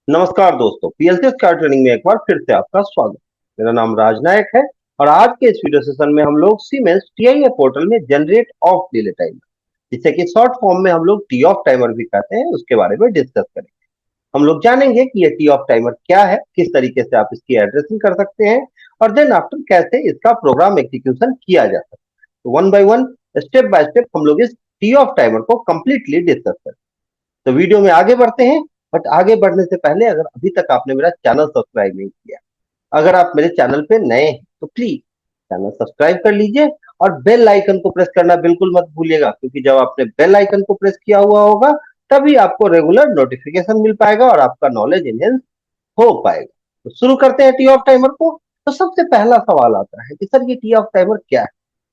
नमस्कार दोस्तों, PLC star training में एक बार फिर से आपका स्वागत। मेरा नाम राज नायक है और आज के इस वीडियो सेशन में हम लोग सीमेंस टीआईए पोर्टल में जनरेट ऑफ डिले टाइमर, जिसे कि शॉर्ट फॉर्म में हम लोग टी ऑफ टाइमर भी कहते हैं, उसके बारे में डिस्कस करेंगे। हम लोग जानेंगे कि ये टी ऑफ टाइमर क्या है, किस तरीके से आप इसकी एड्रेसिंग कर सकते हैं और देन आफ्टर कैसे इसका प्रोग्राम एग्जीक्यूशन किया जा सकता है। तो one by one, step by step हम लोग इस टी ऑफ टाइमर को कंप्लीटली डिस्कस करें। तो वीडियो में आगे बढ़ते हैं। बट आगे बढ़ने से पहले अगर अभी तक आपने मेरा चैनल सब्सक्राइब नहीं किया, अगर आप मेरे चैनल पे नए हैं तो प्लीज चैनल सब्सक्राइब कर लीजिए और बेल आइकन को प्रेस करना बिल्कुल मत भूलिएगा, क्योंकि जब आपने बेल आइकन को प्रेस किया हुआ होगा तभी आपको रेगुलर नोटिफिकेशन मिल पाएगा और आपका नॉलेज इनहेंस हो पाएगा। तो शुरू करते हैं टी ऑफ टाइमर को। तो सबसे पहला सवाल आता है कि सर ये टी ऑफ टाइमर क्या है।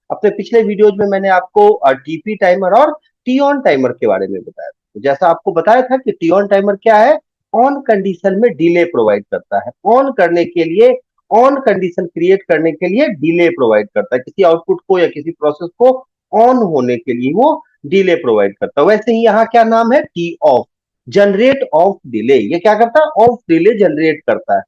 अपने पिछले वीडियोज में मैंने आपको टीपी टाइमर और टी ऑन टाइमर के बारे में बताया था। तो जैसा आपको बताया था कि टी ऑन टाइमर क्या है, ऑन कंडीशन में डिले प्रोवाइड करता है। ऑन करने के लिए, ऑन कंडीशन क्रिएट करने के लिए डिले प्रोवाइड करता है, किसी आउटपुट को या किसी प्रोसेस को ऑन होने के लिए वो डिले प्रोवाइड करता है। वैसे ही यहाँ क्या नाम है, T of, generate of delay. ये क्या करता है, ऑफ डिले जनरेट करता है।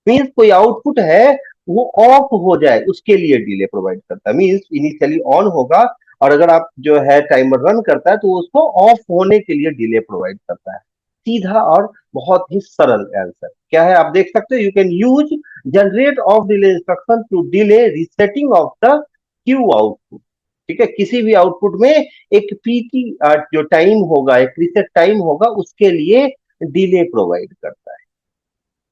मीन्स कोई आउटपुट है वो ऑफ हो जाए उसके लिए डिले प्रोवाइड करता है। मीन्स इनिशियली ऑन होगा और अगर आप जो है टाइमर रन करता है तो उसको ऑफ होने के लिए डिले प्रोवाइड करता है। सीधा और बहुत ही सरल आंसर क्या है आप देख सकते हो। You can use generate of delay instruction to delay resetting of the queue output. ठीक है, किसी भी आउटपुट में एक पीटी जो टाइम होगा, एक रिसेट टाइम होगा, उसके लिए डिले प्रोवाइड करता है।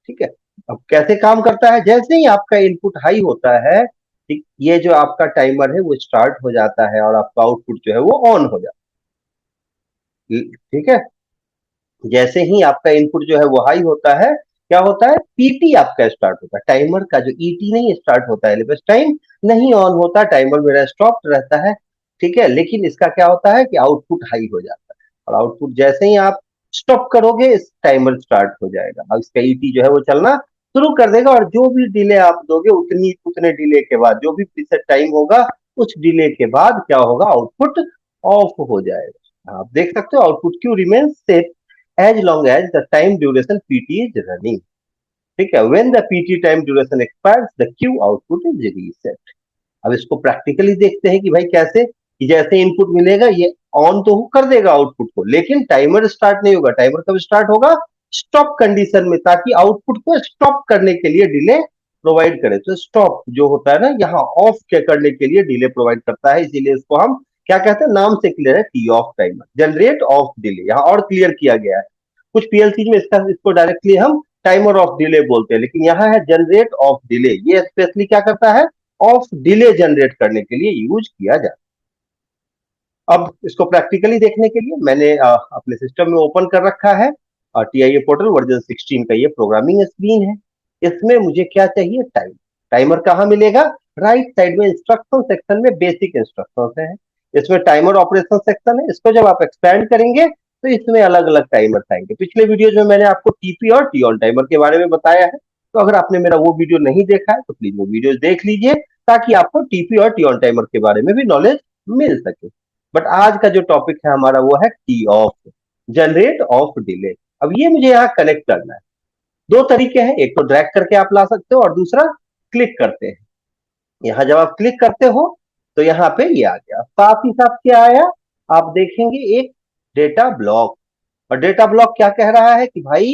ठीक है, अब कैसे काम करता है, जैसे ही आपका इनपुट हाई होता है, ठीक, ये जो आपका टाइमर है वो स्टार्ट हो जाता है और आपका आउटपुट जो है वो ऑन हो जाता है। ठीक है, जैसे ही आपका इनपुट जो है वो हाई होता है, क्या होता है, पीटी आपका स्टार्ट होता है। टाइमर का जो ईटी नहीं स्टार्ट होता है, एलिवेस टाइम नहीं ऑन होता, टाइमर मेरा स्टॉप रहता है। ठीक है, लेकिन इसका क्या होता है कि आउटपुट हाई हो जाता है और आउटपुट जैसे ही आप स्टॉप करोगे इस टाइमर स्टार्ट हो जाएगा और इसका ईटी जो है वो चलना शुरू कर देगा और जो भी डिले आप दोगे उतने डिले के बाद, जो भी प्रीसेट टाइम होगा उस डिले के बाद क्या होगा, आउटपुट ऑफ हो जाएगा। आप देख सकते हो output Q remain set as long as the time duration PT is running. ठीक है, when the PT time duration expires, the Q output is reset. अब इसको प्रैक्टिकली देखते हैं कि भाई कैसे, कि जैसे इनपुट मिलेगा ये ऑन तो कर देगा आउटपुट को, लेकिन टाइमर स्टार्ट नहीं होगा। टाइमर कब स्टार्ट होगा, स्टॉप कंडीशन में, ताकि आउटपुट को स्टॉप करने के लिए डिले प्रोवाइड करे। तो स्टॉप जो होता है ना, यहाँ ऑफ के करने के लिए डिले प्रोवाइड करता है, इसीलिए इसको हम क्या कहते हैं, नाम से क्लियर है, T off timer, generate of delay. यहाँ और क्लियर किया गया है। कुछ पीएलसी में इसको डायरेक्टली हम टाइमर ऑफ डिले बोलते हैं, लेकिन यहाँ है जनरेट ऑफ डिले। ये स्पेशली क्या करता है, ऑफ डिले जनरेट करने के लिए यूज किया जाता है। अब इसको प्रैक्टिकली देखने के लिए मैंने अपने सिस्टम में ओपन कर रखा है और टीआईए पोर्टल वर्जन 16 का ये प्रोग्रामिंग स्क्रीन है। इसमें मुझे क्या चाहिए, टाइम। टाइमर कहाँ मिलेगा, राइट साइड में इंस्ट्रक्शन सेक्शन में बेसिक इंस्ट्रक्शन है। इसमें टाइमर ऑपरेशन सेक्शन है। इसको जब आप एक्सपैंड करेंगे तो इसमें अलग अलग टाइमर आएंगे। पिछले वीडियो में मैंने आपको टीपी और टी ऑन टाइमर के बारे में बताया है, तो अगर आपने मेरा वो वीडियो नहीं देखा है तो प्लीज वो वीडियो देख लीजिए, ताकि आपको टीपी और टी ऑन टाइमर के बारे में भी नॉलेज मिल सके। बट आज का जो टॉपिक है हमारा वो है T of, generate of delay. अब ये मुझे यहाँ कनेक्ट करना है। दो तरीके हैं, एक तो ड्रैग करके आप ला सकते हो और दूसरा क्लिक करते हैं। यहाँ जब आप क्लिक करते हो तो यहाँ पे ये आ गया, साथ ही साथ क्या आया, आप देखेंगे एक डेटा ब्लॉक। और डेटा ब्लॉक क्या कह रहा है कि भाई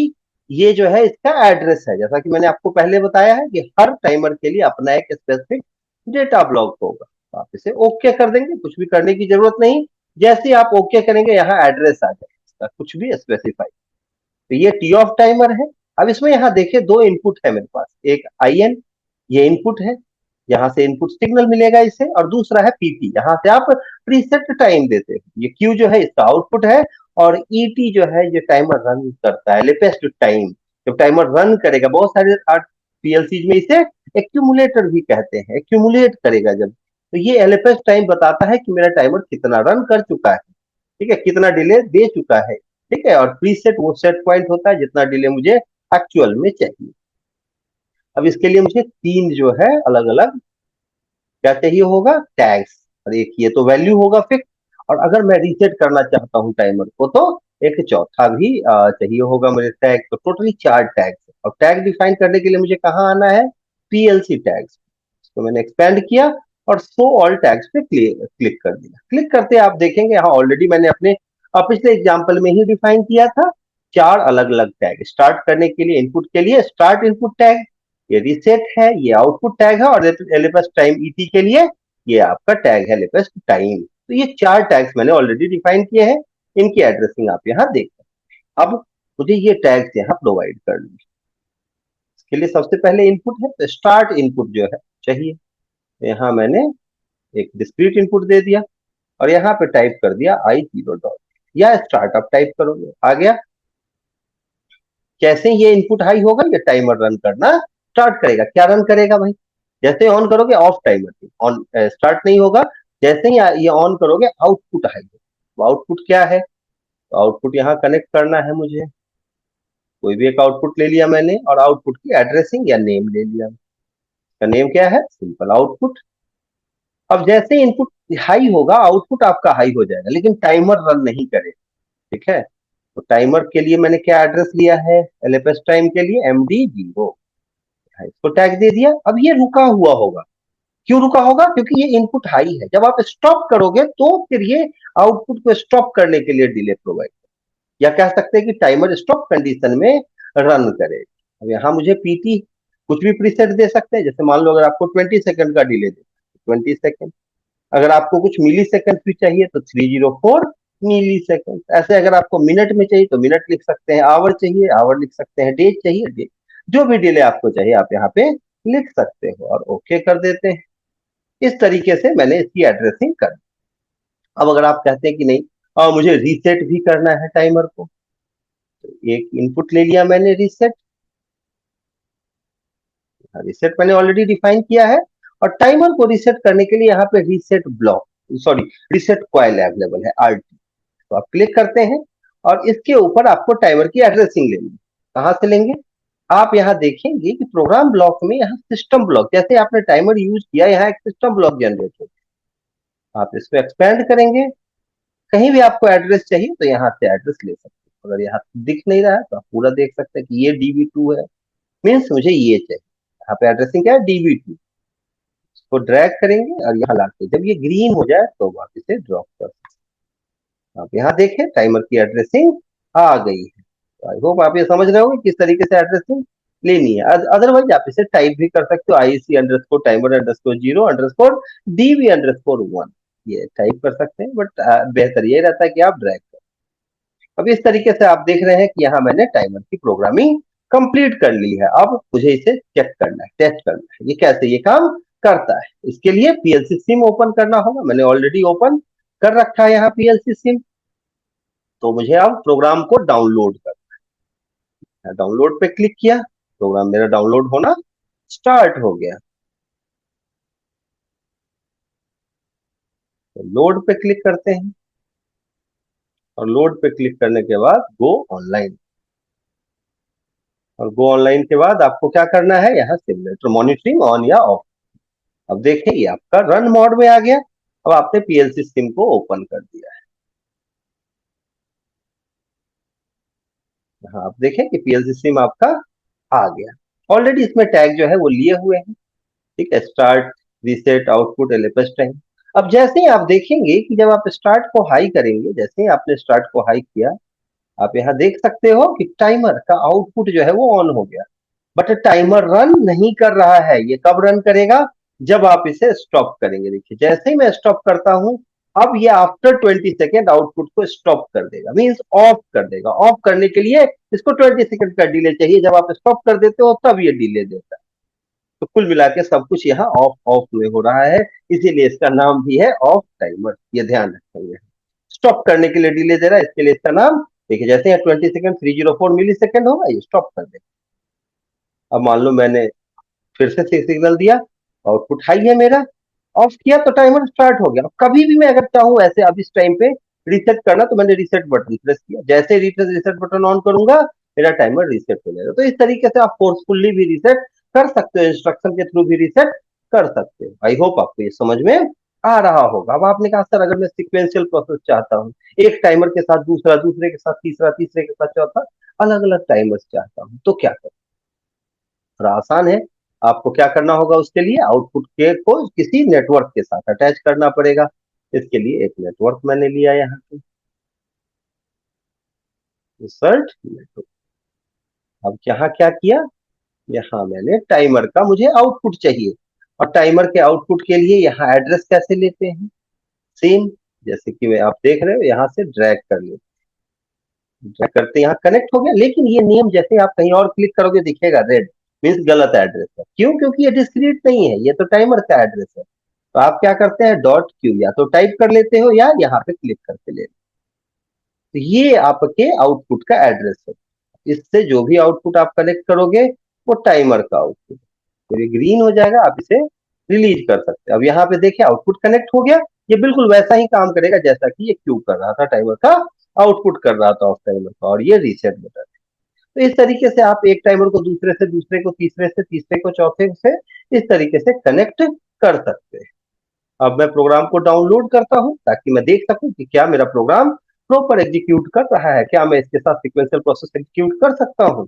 ये जो है इसका एड्रेस है। जैसा कि मैंने आपको पहले बताया है कि हर टाइमर के लिए अपना एक स्पेसिफिक डेटा ब्लॉक होगा। तो आप इसे ओके कर देंगे, कुछ भी करने की जरूरत नहीं। जैसे ही आप ओके करेंगे यहाँ एड्रेस आ जाएगा इसका, कुछ भी स्पेसिफाई। तो ये टी ऑफ टाइमर है। अब इसमें यहाँ देखिए दो इनपुट है मेरे पास, एक आई एन, ये इनपुट है, यहाँ से इनपुट सिग्नल मिलेगा इसे, और दूसरा है पीटी, यहाँ से आप प्रीसेट टाइम देते हैं। ये क्यू जो है इसका आउटपुट है और ईटी जो है ये टाइमर रन करता है, लेटेस्ट टाइम। जब टाइमर रन करेगा, बहुत सारे पीएलसी में इसे एक्यूमुलेटर भी कहते हैं, एक्यूमुलेट करेगा जब, तो ये एलएफएस टाइम बताता है कि मेरा टाइमर कितना रन कर चुका है। ठीक है, कितना डिले दे चुका है। ठीक है, और प्रीसेट वो सेट पॉइंट होता है जितना डिले मुझे एक्चुअल में चाहिए। अब इसके लिए मुझे तीन जो है अलग अलग क्या चाहिए होगा, टैग्स। और एक ये तो वैल्यू होगा फिक्स, और अगर मैं रीसेट करना चाहता हूं टाइमर को तो एक चौथा भी चाहिए होगा मुझे टैग। तो टोटली 4 टैग्स है और टैग डिफाइन करने के लिए मुझे कहाँ आना है, पीएलसी टैग्स। तो मैंने एक्सपेंड किया और शो ऑल टैग्स पे क्लिक कर दिया। क्लिक करते आप देखेंगे यहाँ ऑलरेडी मैंने अपने पिछले एग्जाम्पल में ही डिफाइन किया था 4 अलग अलग टैग। स्टार्ट करने के लिए इनपुट के लिए स्टार्ट इनपुट टैग, ये रीसेट है, ये आउटपुट टैग है, और एलिपस टाइम ईटी के लिए ये आपका टैग है एलिपस टाइम। तो ये 4 टैग्स मैंने ऑलरेडी डिफाइन किए हैं, इनकी एड्रेसिंग आप यहाँ देख सकते हैं। अब मुझे ये टैग्स यहाँ प्रोवाइड कर दी। इसके लिए सबसे पहले इनपुट है, तो स्टार्ट इनपुट जो है चाहिए। तो यहाँ मैंने एक डिस्क्रीट इनपुट दे दिया और यहाँ पे टाइप कर दिया I0 या स्टार्टअप टाइप करोगे, आ गया। कैसे ये इनपुट हाई होगा, ये टाइमर रन करना स्टार्ट करेगा। क्या रन करेगा भाई, जैसे ऑन करोगे ऑफ टाइमर ऑन स्टार्ट नहीं होगा, जैसे ही ये ऑन करोगे आउटपुट हाई होगा। आउटपुट क्या है, तो आउटपुट यहाँ कनेक्ट करना है मुझे। कोई भी एक आउटपुट ले लिया मैंने और आउटपुट की एड्रेसिंग या नेम ले लिया। का नेम क्या है, सिंपल आउटपुट। अब जैसे इनपुट हाई होगा आउटपुट आपका हाई हो जाएगा, लेकिन टाइमर रन नहीं करेगा। ठीक है, तो टाइमर के लिए मैंने क्या एड्रेस लिया है, एलएफएस टाइम के लिए MD0, इसको टैग दे दिया। अब ये रुका हुआ होगा। क्यों रुका होगा, क्योंकि ये इनपुट हाई है। जब आप स्टॉप करोगे तो फिर ये आउटपुट को स्टॉप करने के लिए डिले प्रोवाइड, या कह सकते हैं कि टाइमर स्टॉप कंडीशन में रन करे। अब यहाँ मुझे पीटी कुछ भी प्रीसेट दे सकते हैं। जैसे मान लो अगर आपको 20 सेकंड का डिले देना है 20 सेकंड, अगर आपको कुछ मिली सेकंड भी चाहिए तो 304 मिली सेकंड। ऐसे अगर आपको मिनट में चाहिए तो मिनट लिख सकते हैं, आवर चाहिए आवर लिख सकते हैं, डेज चाहिए डेज। जो भी डिले आपको चाहिए आप यहाँ पे लिख सकते हो और ओके कर देते हैं। इस तरीके से मैंने इसकी एड्रेसिंग कर दी। अब अगर आप कहते हैं कि नहीं मुझे रीसेट भी करना है टाइमर को, तो एक इनपुट ले लिया मैंने रीसेट। रीसेट मैंने ऑलरेडी डिफाइन किया है और टाइमर को रीसेट करने के लिए यहाँ पे reset block, sorry reset coil available है RT। तो आप क्लिक करते हैं और इसके ऊपर आपको टाइमर की एड्रेसिंग लेनी है। कहां से लेंगे, आप यहाँ देखेंगे कि प्रोग्राम ब्लॉक में यहाँ सिस्टम ब्लॉक, जैसे आपने टाइमर यूज किया यहाँ एक सिस्टम ब्लॉक जनरेट होगा। आप इसको एक्सपेंड करेंगे, कहीं भी आपको एड्रेस चाहिए तो यहाँ से एड्रेस ले सकते हैं। अगर यहाँ दिख नहीं रहा है तो आप पूरा देख सकते हैं कि ये DB2 है, मीन्स मुझे ये चाहिए। यहाँ पे एड्रेसिंग क्या है, DB2। इसको ड्रैग करेंगे और यहाँ लाके जब ये ग्रीन हो जाए तो आप इसे ड्रॉप कर सकते हैं। आप यहाँ देखें टाइमर की एड्रेसिंग आ गई है। आई होप आप ये समझ रहे होंगे किस तरीके से एड्रेसिंग लेनी है। अदरवाइज आप इसे टाइप भी कर सकते हो, IC_timer_0_DB_1 ये टाइप कर सकते हैं, बट बेहतर ये रहता है कि आप ड्रैग करें। अब इस तरीके से आप देख रहे हैं कि यहाँ मैंने टाइमर की प्रोग्रामिंग कंप्लीट कर ली है। अब मुझे इसे चेक करना है, टेस्ट करना है ये कैसे ये काम करता है। इसके लिए पीएलसी सिम ओपन करना होगा। मैंने ऑलरेडी ओपन कर रखा है यहाँ पीएलसी सिम। तो मुझे अब प्रोग्राम को डाउनलोड करना है। डाउनलोड पे क्लिक किया, प्रोग्राम मेरा डाउनलोड होना स्टार्ट हो गया। तो लोड पे क्लिक करते हैं और लोड पे क्लिक करने के बाद गो ऑनलाइन। और गो ऑनलाइन के बाद आपको क्या करना है, यहाँ सिमुलेटर मॉनिटरिंग ऑन या ऑफ। अब देखें ये आपका रन मोड में आ गया। अब आपने पीएलसी सिम को ओपन कर दिया है। हाँ आप देखें कि पीएलसी सिम आपका आ गया। ऑलरेडी इसमें टैग जो है वो लिए हुए हैं। ठीक है, start, reset, output, LFS time. अब जैसे ही आप देखेंगे कि जब आप स्टार्ट को हाई करेंगे, जैसे ही आपने स्टार्ट को हाई किया, आप यहाँ देख सकते हो कि टाइमर का आउटपुट जो है वो ऑन हो गया। बट टाइमर रन नहीं कर रहा है। ये कब रन करेगा, जब आप इसे स्टॉप करेंगे। देखिए जैसे ही मैं स्टॉप करता हूं, अब ये आफ्टर 20 सेकेंड आउटपुट को स्टॉप कर देगा, मीन्स ऑफ कर देगा। ऑफ करने के लिए इसको 20 सेकेंड का डिले चाहिए। जब आप स्टॉप कर देते हो तब ये डिले देता है। तो कुल मिला के सब कुछ यहाँ ऑफ ऑफ में हो रहा है, इसीलिए इसका नाम भी है ऑफ टाइमर। ये ध्यान रखेंगे, स्टॉप करने के लिए डिले दे रहा है, इसके लिए इसका नाम। देखिए जैसे यहाँ 20 सेकेंड 304 मिली सेकेंड होगा, ये स्टॉप कर देगा। अब मान लो मैंने फिर से सिग्नल दिया, आउटपुट हाई है मेरा, ऑफ किया तो टाइमर स्टार्ट हो गया। कभी भी मैं अगर चाहूँ ऐसे अब इस टाइम पे रीसेट करना, तो मैंने रीसेट बटन प्रेस किया, जैसे रीसेट बटन ऑन करूंगा मेरा टाइमर रीसेट हो जाएगा। तो इस तरीके से आप फोर्सफुल्ली भी रीसेट कर सकते हो, इंस्ट्रक्शन के थ्रू भी रीसेट कर सकते हो। आई होप आपको ये समझ में आ रहा होगा। अब आपने कहा सर अगर मैं सिक्वेंशियल प्रोसेस चाहता हूँ, एक टाइमर के साथ दूसरा, दूसरे के साथ तीसरा, तीसरे के साथ चौथा, अलग अलग टाइमर्स चाहता हूँ, तो क्या करूँ? थोड़ा आसान है। आपको क्या करना होगा, उसके लिए आउटपुट के को किसी नेटवर्क के साथ अटैच करना पड़ेगा। इसके लिए एक नेटवर्क मैंने लिया यहाँ पे, इंसर्ट नेटवर्क। अब यहाँ क्या किया, यहाँ मैंने टाइमर का मुझे आउटपुट चाहिए, और टाइमर के आउटपुट के लिए यहाँ एड्रेस कैसे लेते हैं, सेम जैसे कि मैं, आप देख रहे हो यहाँ से ड्रैग कर लेते, ड्रैग करते यहाँ कनेक्ट हो गया। लेकिन ये नियम जैसे आप कहीं और क्लिक करोगे दिखेगा रेड, मीन्स गलत एड्रेस है। क्यों? क्योंकि ये डिस्क्रीट नहीं है, ये तो टाइमर का एड्रेस है। तो आप क्या करते हैं, डॉट क्यू या तो टाइप कर लेते हो या यहाँ पे क्लिक करके ले, तो ये आपके आउटपुट का एड्रेस है। इससे जो भी आउटपुट आप कलेक्ट करोगे वो टाइमर का आउटपुट, तो ये ग्रीन हो जाएगा, आप इसे रिलीज कर सकते हैं। अब यहाँ पे देखिए आउटपुट कनेक्ट हो गया, ये बिल्कुल वैसा ही काम करेगा जैसा कि ये क्यू कर रहा था, टाइमर का आउटपुट कर रहा था ऑफ टाइमर का, और ये रीसेट बटन है। तो इस तरीके से आप एक टाइमर को दूसरे से, दूसरे को तीसरे से, तीसरे को चौथे से, इस तरीके से कनेक्ट कर सकते हैं। अब मैं प्रोग्राम को डाउनलोड करता हूं ताकि मैं देख सकूं कि क्या मेरा प्रोग्राम प्रॉपर एग्जीक्यूट कर रहा है, क्या मैं इसके साथ सीक्वेंशियल प्रोसेस एग्जीक्यूट कर सकता हूं।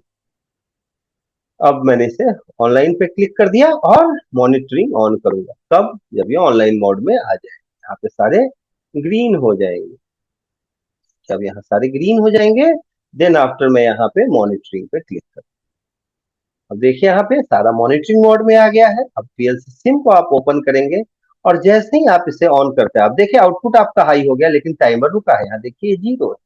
अब मैंने इसे ऑनलाइन पे क्लिक कर दिया और मॉनिटरिंग ऑन करूंगा, तब जब ये ऑनलाइन मोड में आ जाए, यहाँ पे सारे ग्रीन हो जाएंगे। जब यहाँ सारे ग्रीन हो जाएंगे, देन आफ्टर मैं यहाँ पे मॉनिटरिंग पे क्लिक कर, अब देखिए यहाँ पे सारा मॉनिटरिंग मोड में आ गया है। अब पीएलसी सिम को आप ओपन करेंगे, और जैसे ही आप इसे ऑन करते हैं, आप देखिए आउटपुट आपका हाई हो गया लेकिन टाइमर रुका है, यहाँ देखिए जीरो है।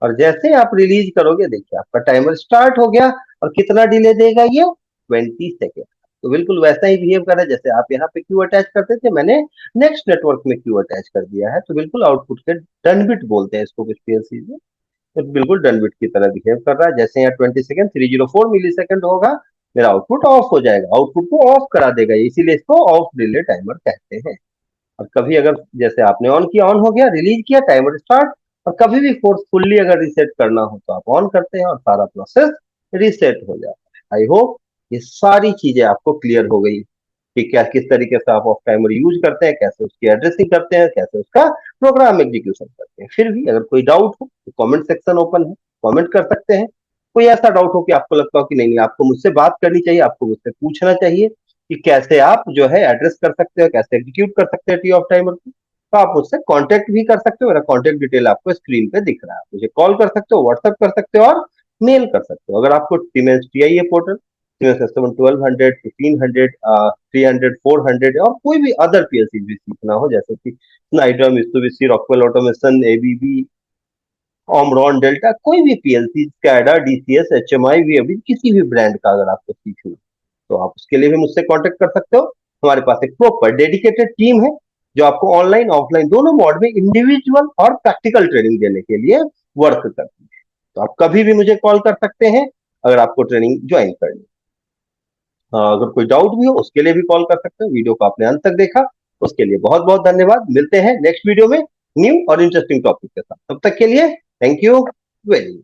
और जैसे ही आप रिलीज करोगे, देखिए आपका टाइमर स्टार्ट हो गया। और कितना डिले देगा ये, 20 सेकेंड। तो बिल्कुल वैसा ही बिहेव कर रहा है जैसे आप यहाँ पे क्यू अटैच करते थे, मैंने नेक्स्ट नेटवर्क में क्यू अटैच कर दिया है। तो बिल्कुल आउटपुट के डन बिट बोलते हैं इसको कुछ पीएलसी में, तो बिल्कुल डनबिट की तरह बिहेव कर रहा है। जैसे यहाँ 20 सेकेंड, 304 मिली सेकेंड होगा, मेरा आउटपुट ऑफ हो जाएगा, आउटपुट को ऑफ करा देगा, इसीलिए इसको ऑफ डिले टाइमर कहते हैं। और कभी अगर जैसे आपने ऑन किया, ऑन हो गया, रिलीज किया, टाइमर स्टार्ट। और कभी भी फोर्सफुल्ली अगर रिसेट करना हो तो आप ऑन करते हैं और सारा प्रोसेस रिसेट हो जाता है। आई होप ये सारी चीजें आपको क्लियर हो गई कि क्या, किस तरीके से आप ऑफ टाइमर यूज करते हैं, कैसे उसकी एड्रेसिंग करते हैं, कैसे उसका प्रोग्राम एग्जीक्यूशन करते हैं। फिर भी अगर कोई डाउट हो तो कमेंट सेक्शन ओपन है, कमेंट कर सकते हैं। कोई ऐसा डाउट हो कि आपको लगता हो कि नहीं नहीं आपको मुझसे बात करनी चाहिए, आपको मुझसे पूछना चाहिए कि कैसे आप जो है एड्रेस कर सकते हो, कैसे एग्जीक्यूट कर सकते हैं टी ऑफ टाइमर को, तो आप मुझसे कांटेक्ट भी कर सकते हो। मेरा कांटेक्ट डिटेल आपको स्क्रीन पे दिख रहा है, मुझे कॉल कर सकते हो, व्हाट्सएप कर सकते हो, और मेल कर सकते हो। अगर आपको सीमेंस टीआईए पोर्टल, सीमेंस एस7 1200, 1500, 300, 400 और कोई भी अदर पीएलसी भी सीखना हो, जैसे कि Snyder, Mitsubishi, Rockwell automation, ABB, Omron, delta, कोई भी पीएलसी, स्कैडा, डीसीएस, एचएमआई, वीएबी, किसी भी ब्रांड का अगर आपको सीखना, तो आप उसके लिए भी मुझसे कांटेक्ट कर सकते हो। हमारे पास एक प्रॉपर डेडिकेटेड टीम है जो आपको ऑनलाइन ऑफलाइन दोनों मोड में इंडिविजुअल और प्रैक्टिकल ट्रेनिंग देने के लिए वर्क करती है। तो आप कभी भी मुझे कॉल कर सकते हैं अगर आपको ट्रेनिंग ज्वाइन करनी। अगर कोई डाउट भी हो उसके लिए भी कॉल कर सकते हो। वीडियो को आपने अंत तक देखा उसके लिए बहुत बहुत धन्यवाद। मिलते हैं नेक्स्ट वीडियो में न्यू और इंटरेस्टिंग टॉपिक के साथ, तब तक के लिए थैंक यू वेरी मच।